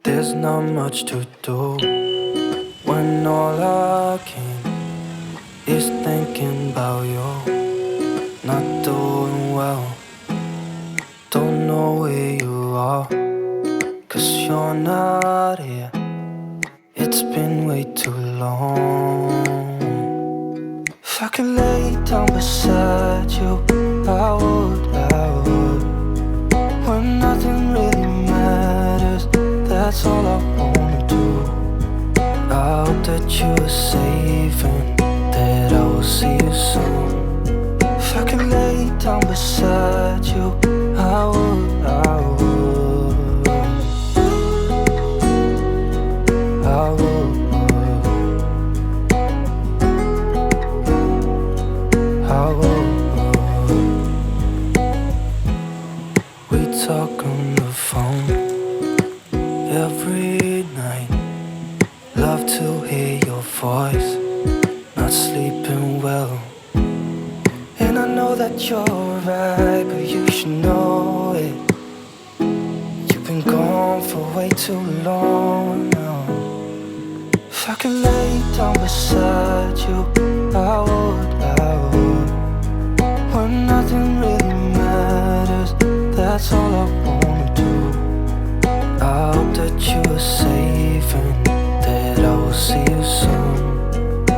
There's not much to do when all I can is thinking about you. Not doing well, don't know where you are, 'cause you're not here. It's been way too long. If I could lay down beside you, I would. When nothing really matters, that's all I wanna do. I hope that you are safe and that I will see you soon. If I could lay down beside you, I would. I would. We talk on the phone every night. Love to hear your voice. Not sleeping well, and I know that you're right, but you should know it. You've been gone for way too long now. If I could lay down beside you, I would. When nothing really matters, that's all I wanna do. I hope that you are safe and that I will see you soon.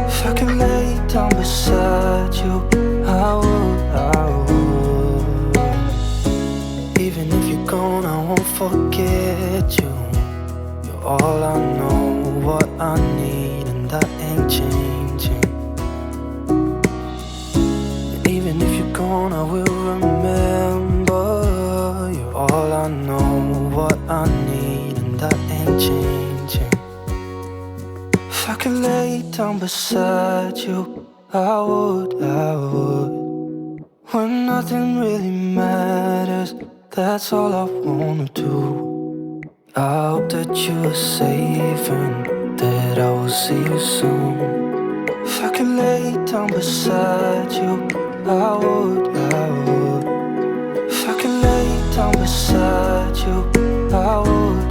If I could lay down beside you, I would. Even if you're gone, I won't forget you. You're all I know, what I need, and that ain't changing. And even if you're gone, I will remember. You're all I know, what I need, and that ain't changing. If I could lay down beside you, I would. When nothing really matters, that's all I wanna do. I hope that you are safe and that I will see you soon. If I could lay down beside you, I would. If I could lay down beside you, I would.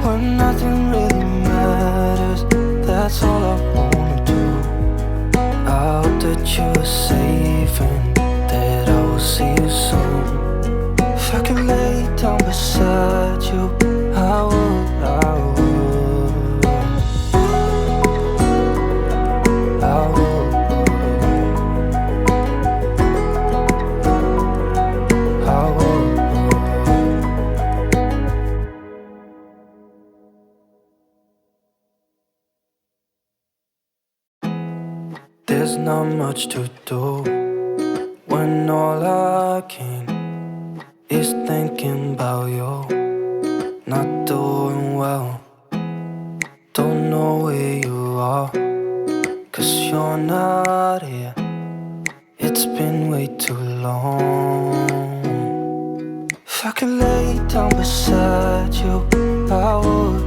When nothing really matters, that's all I wanna do. I hope that you are safe and that I will see you soon. If I could lay down beside you, I would. I would. There's not much to do when all I can is thinking about you. Not doing well, don't know where you are, 'cause you're not here. It's been way too long. If I could lay down beside you, I would.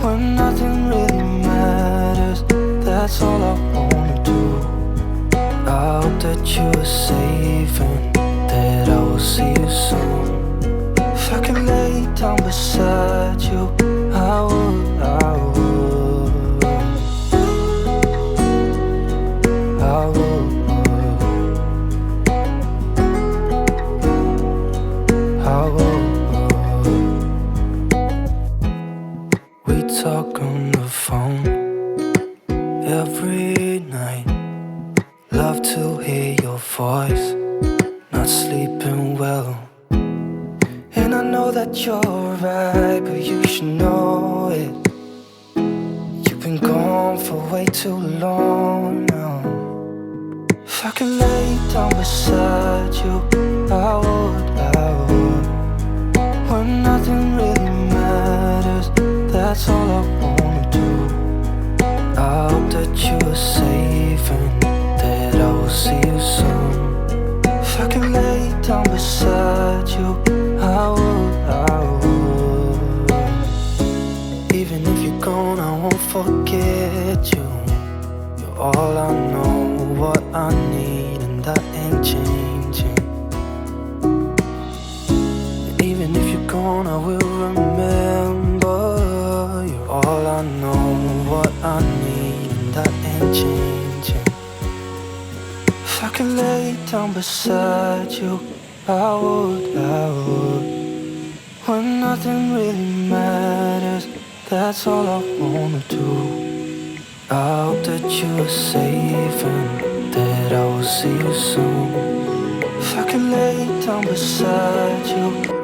When nothing really matters, that's all I wanna do. I hope that you are safe and that I will see you soon. If I could lay down beside you, I would. We talk on the phone every night. Love to hear your voice. Not sleeping well, and I know that you're right, but you should know it. You've been gone for way too long now. If I could lay down beside you, I would. When nothing really matters, that's all I wanna do. I hope that you are safe and that I will see you soon. If I could lay down beside you, I would. Even if you're gone, I won't forget you. You're all I know, what I need, and that ain't changing. And even if you're gone, I will remember. You're all I know, what I need, and that ain't changing. If I could lay down beside you, I would. When nothing really matters, that's all I wanna do. I hope that you are safe and that I will see you soon. If I could lay down beside you,